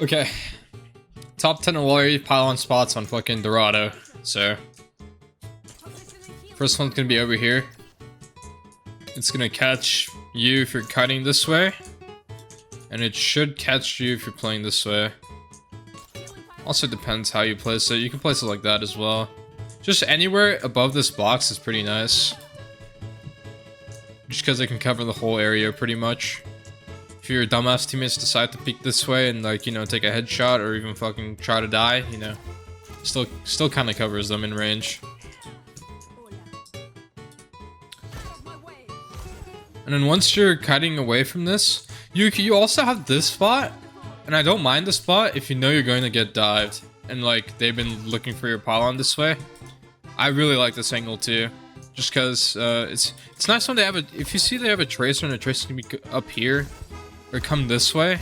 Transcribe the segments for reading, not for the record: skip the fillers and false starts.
Okay. Top 10 Illari pylon spots on fucking Dorado. So, first one's gonna be over here. It's gonna catch you if you're cutting this way. And it should catch you if you're playing this way. Also depends how you place it. You can place it like that as well. Just anywhere above this box is pretty nice. Just because it can cover the whole area pretty much. If your dumbass teammates decide to peek this way and like, you know, take a headshot or even fucking try to die, you know, still kind of covers them in range. And then once you're cutting away from this, you also have this spot, and I don't mind the spot if you know you're going to get dived and like they've been looking for your pylon this way. I really like this angle too, just because it's nice when they have a, if you see they have a tracer and the tracer can be up here or come this way,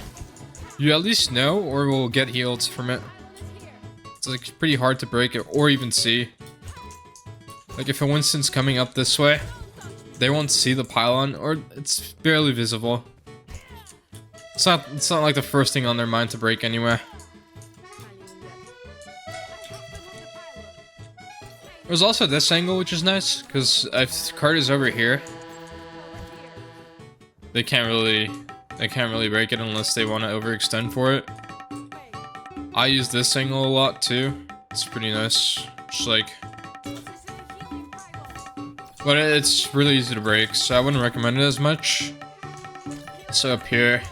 you at least know or will get healed from it. It's like pretty hard to break it or even see. Like if a Winston's coming up this way, they won't see the pylon or it's barely visible. It's not like the first thing on their mind to break anyway. There's also this angle which is nice because if card is over here, they can't really break it unless they want to overextend for it. I use this angle a lot too. It's pretty nice. Just like, but it's really easy to break, so I wouldn't recommend it as much. So up here,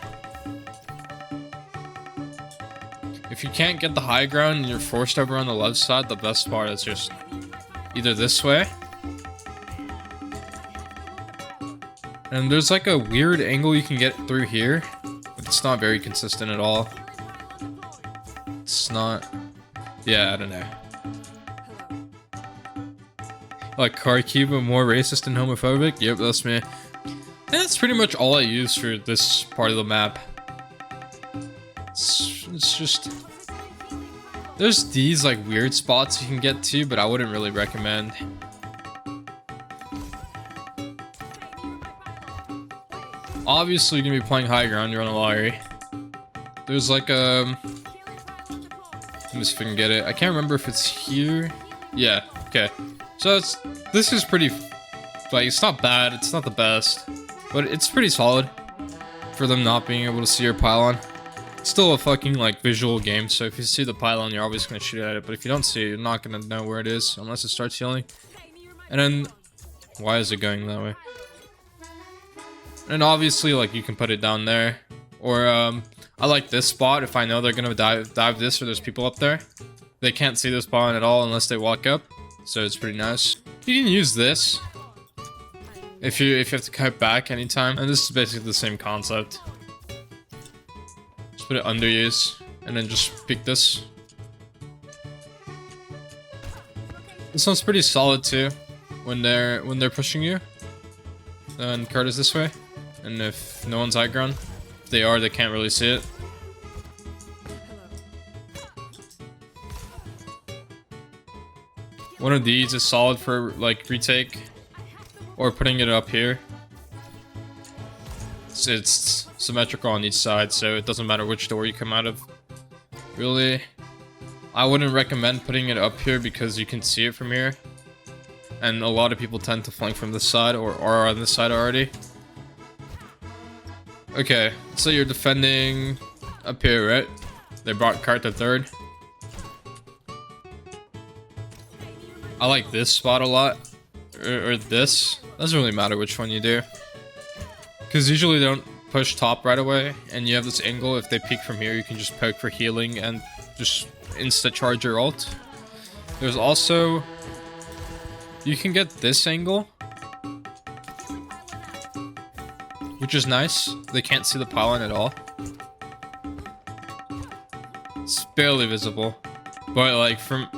if you can't get the high ground and you're forced over on the left side, the best spot is just either this way. And there's like a weird angle you can get through here, but it's not very consistent at all. It's not, yeah, I don't know. Like card Cuba more racist and homophobic? Yep, that's me. And that's pretty much all I use for this part of the map. It's just, there's these like weird spots you can get to, but I wouldn't really recommend. Obviously you're gonna be playing high ground, you're on Illari. There's like a, let me see if I can get it. I can't remember if it's here. Yeah, okay. So this is pretty, like, it's not bad, it's not the best, but it's pretty solid for them not being able to see your pylon. It's still a fucking like visual game, so if you see the pylon, you're always gonna shoot at it, but if you don't see it, you're not gonna know where it is unless it starts healing. And then, why is it going that way? And obviously, like, you can put it down there, or I like this spot if I know they're gonna dive this or there's people up there. They can't see this pylon at all unless they walk up. So it's pretty nice. You can use this if you have to cut back anytime, and this is basically the same concept. Just put it under use, and then just pick this. This one's pretty solid too, when they're pushing you. And card is this way, and if no one's high ground, if they are, they can't really see it. One of these is solid for like retake or putting it up here. It's symmetrical on each side, so it doesn't matter which door you come out of. Really, I wouldn't recommend putting it up here because you can see it from here. And a lot of people tend to flank from this side or are on this side already. Okay, so you're defending up here, right? They brought cart to third. I like this spot a lot, or this. Doesn't really matter which one you do, because usually they don't push top right away, and you have this angle. If they peek from here, you can just poke for healing and just insta charge your ult. There's also, you can get this angle, which is nice. They can't see the pylon at all. It's barely visible, but like from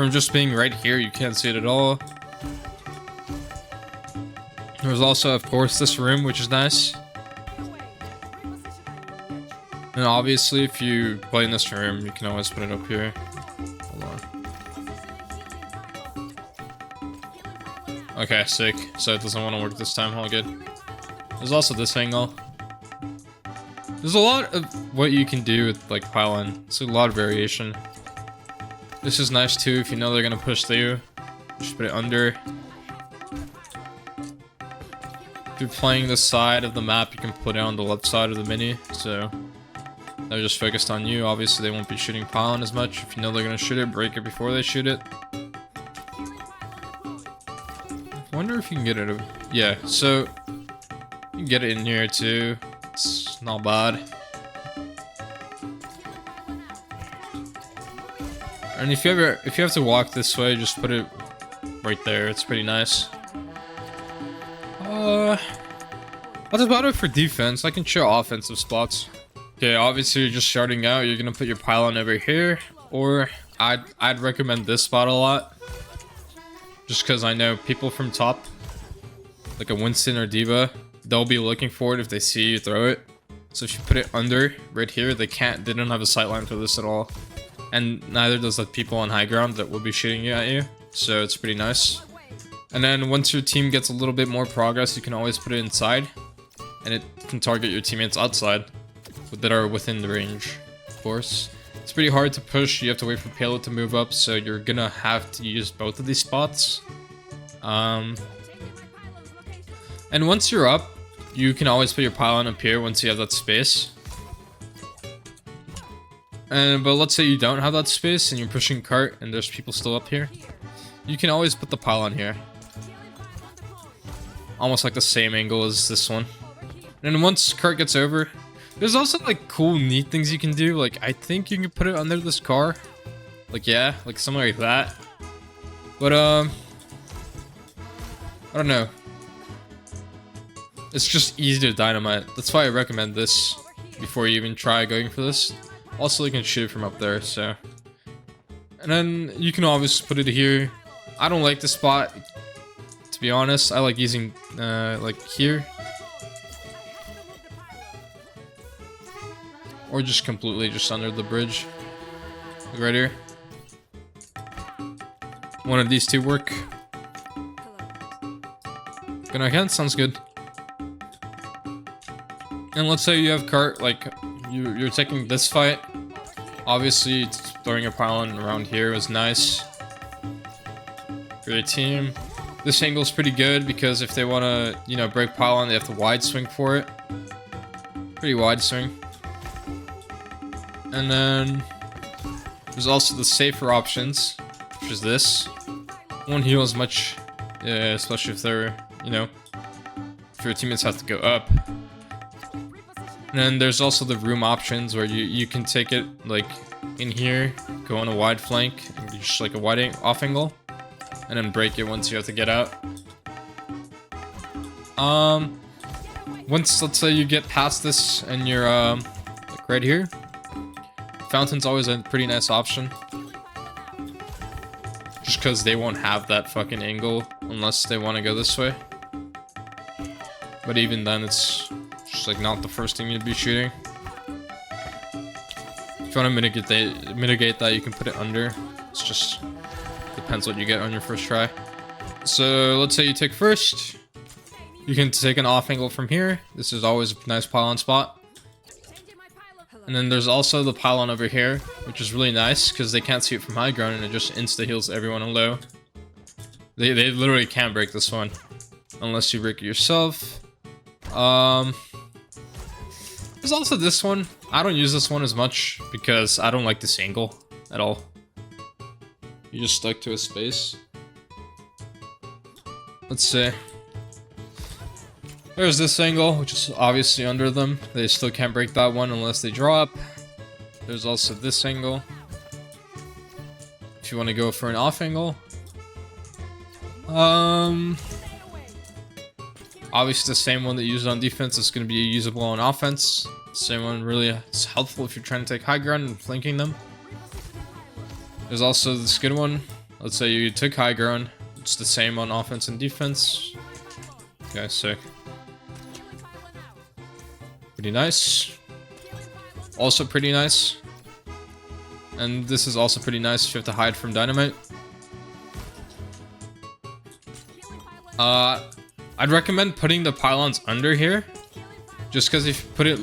just being right here, you can't see it at all. There's also, of course, this room, which is nice. And obviously, if you play in this room, you can always put it up here. Hold on. Okay, sick. So it doesn't want to work this time. All good. There's also this angle. There's a lot of what you can do with like Pylon. It's a lot of variation. This is nice too if you know they're gonna push through. Just put it under. If you're playing the side of the map, you can put it on the left side of the mini. So they're just focused on you. Obviously, they won't be shooting Pylon as much. If you know they're gonna shoot it, break it before they shoot it. I wonder if you can get it. Yeah, so you can get it in here too. It's not bad. And if you have to walk this way, just put it right there. It's pretty nice. That's about it for defense. I can show offensive spots. Okay, obviously you're just starting out. You're gonna put your Pylon over here, or I'd recommend this spot a lot. Just because I know people from top, like a Winston or Diva, they'll be looking for it if they see you throw it. So if you put it under right here, they don't have a sightline for this at all. And neither does the people on high ground that will be shooting at you. So it's pretty nice. And then once your team gets a little bit more progress, you can always put it inside. And it can target your teammates outside that are within the range, of course. It's pretty hard to push. You have to wait for payload to move up, so you're gonna have to use both of these spots. And once you're up, you can always put your Pylon up here once you have that space. But let's say you don't have that space and you're pushing cart and there's people still up here. You can always put the Pylon here. Almost like the same angle as this one. And then once cart gets over, there's also like cool neat things you can do. Like I think you can put it under this car. Like yeah, like something like that. But I don't know. It's just easy to dynamite. That's why I recommend this before you even try going for this. Also, you can shoot it from up there, so. And then you can always put it here. I don't like the spot, to be honest. I like using like here. Or just completely just under the bridge. Right here. One of these two work. Gonna again, sounds good. And let's say you have cart, like you're taking this fight. Obviously, throwing a Pylon around here is nice for your team. This angle is pretty good because if they want to, you know, break Pylon, they have to wide swing for it. Pretty wide swing. And then there's also the safer options, which is this. Won't heal as much, especially if they're, you know, if your teammates have to go up. And then there's also the room options where you can take it like in here, go on a wide flank, and just like a wide off angle, and then break it once you have to get out. Once let's say you get past this and you're like right here, Fountain's always a pretty nice option. Just because they won't have that fucking angle unless they want to go this way. But even then, it's just like not the first thing you'd be shooting. If you want to mitigate that, you can put it under. It's just depends what you get on your first try. So let's say you take first. You can take an off angle from here. This is always a nice Pylon spot. And then there's also the Pylon over here, which is really nice because they can't see it from high ground and it just insta heals everyone on low. They literally can't break this one unless you break it yourself. There's also this one. I don't use this one as much because I don't like this angle at all. You just stuck to a space. Let's see. There's this angle, which is obviously under them. They still can't break that one unless they drop. There's also this angle. If you want to go for an off angle. Obviously the same one that you used on defense is going to be usable on offense. Same one really is helpful if you're trying to take high ground and flanking them. There's also this good one. Let's say you took high ground. It's the same on offense and defense. Okay, sick. Pretty nice. Also pretty nice. And this is also pretty nice if you have to hide from dynamite. I'd recommend putting the pylons under here. Just because if you put it,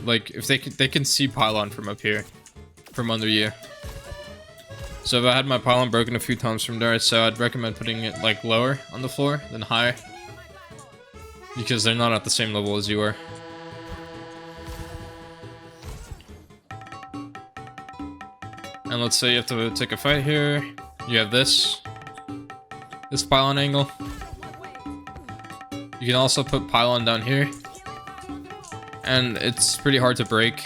like, if they can see Pylon from up here, from under you. So if I had my Pylon broken a few times from there, so I'd recommend putting it, like, lower on the floor than higher. Because they're not at the same level as you are. And let's say you have to take a fight here. You have this Pylon angle. You can also put Pylon down here. And it's pretty hard to break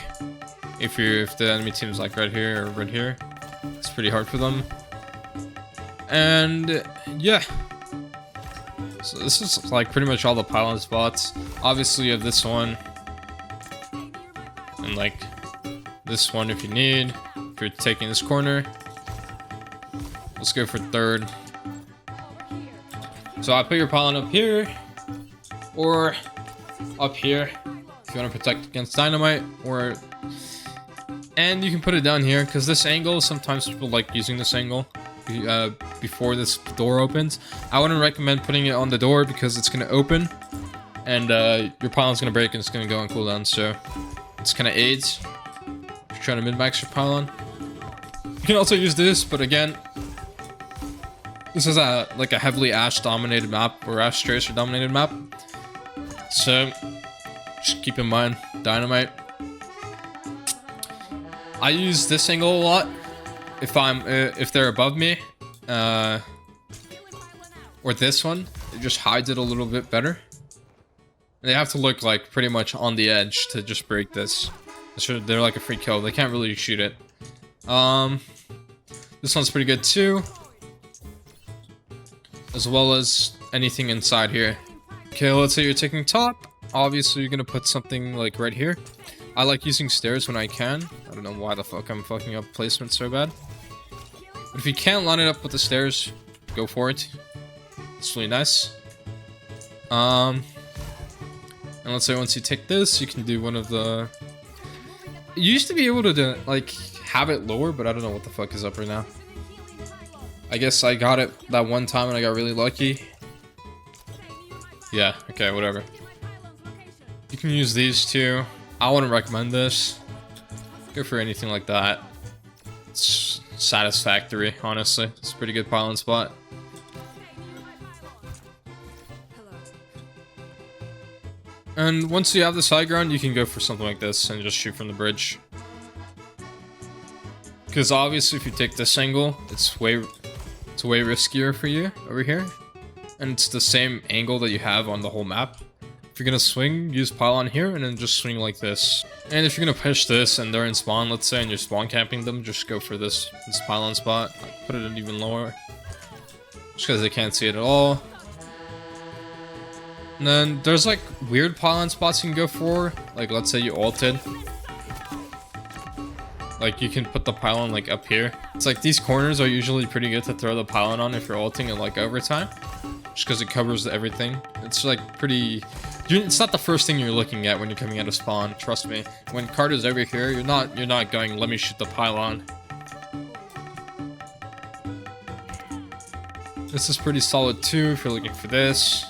if the enemy team's like right here or right here. It's pretty hard for them. And yeah. So this is like pretty much all the Pylon spots. Obviously you have this one. And like this one if you need. If you're taking this corner. Let's go for third. So I put your Pylon up here. Or up here. If you want to protect against dynamite. And you can put it down here. Because this angle, sometimes people like using this angle. Before this door opens. I wouldn't recommend putting it on the door because it's going to open and your Pylon's going to break and it's going to go on cooldown, so it's kind of aids if you're trying to min-max your Pylon. You can also use this, but again, this is like a heavily Ash dominated map or Ash Tracer dominated map, so just keep in mind dynamite. I use this angle a lot if they're above me, or this one. It just hides it a little bit better. And they have to look like pretty much on the edge to just break this. So they're like a free kill. They can't really shoot it. This one's pretty good too, as well as anything inside here. Okay, let's say you're taking top. Obviously, you're gonna put something like right here. I like using stairs when I can. I don't know why the fuck I'm fucking up placement so bad. But if you can't line it up with the stairs, go for it. It's really nice. And let's say once you take this, you can do one of the... You used to be able to like have it lower, but I don't know what the fuck is up right now. I guess I got it that one time and I got really lucky. Yeah, okay, whatever. You can use these two. I wouldn't recommend this. Go for anything like that. It's satisfactory, honestly. It's a pretty good Pylon spot. And once you have this high ground, you can go for something like this and just shoot from the bridge. Because obviously if you take this angle, it's way riskier for you over here. And it's the same angle that you have on the whole map. If you're gonna swing, use Pylon here and then just swing like this. And if you're gonna push this and they're in spawn, let's say, and you're spawn camping them, just go for this Pylon spot. Like, put it in even lower. Just because they can't see it at all. And then there's like weird Pylon spots you can go for. Like let's say you ulted. Like you can put the Pylon like up here. It's like these corners are usually pretty good to throw the Pylon on if you're ulting in like overtime. Just because it covers everything. It's like pretty... It's not the first thing you're looking at when you're coming out of spawn, trust me. When Carter's over here, you're not going, let me shoot the Pylon. This is pretty solid too if you're looking for this.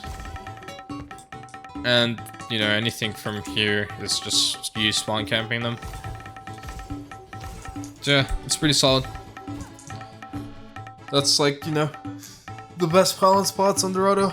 And, you know, anything from here is just you spawn camping them. So yeah, it's pretty solid. That's like, you know, the best Pylon spots on Dorado.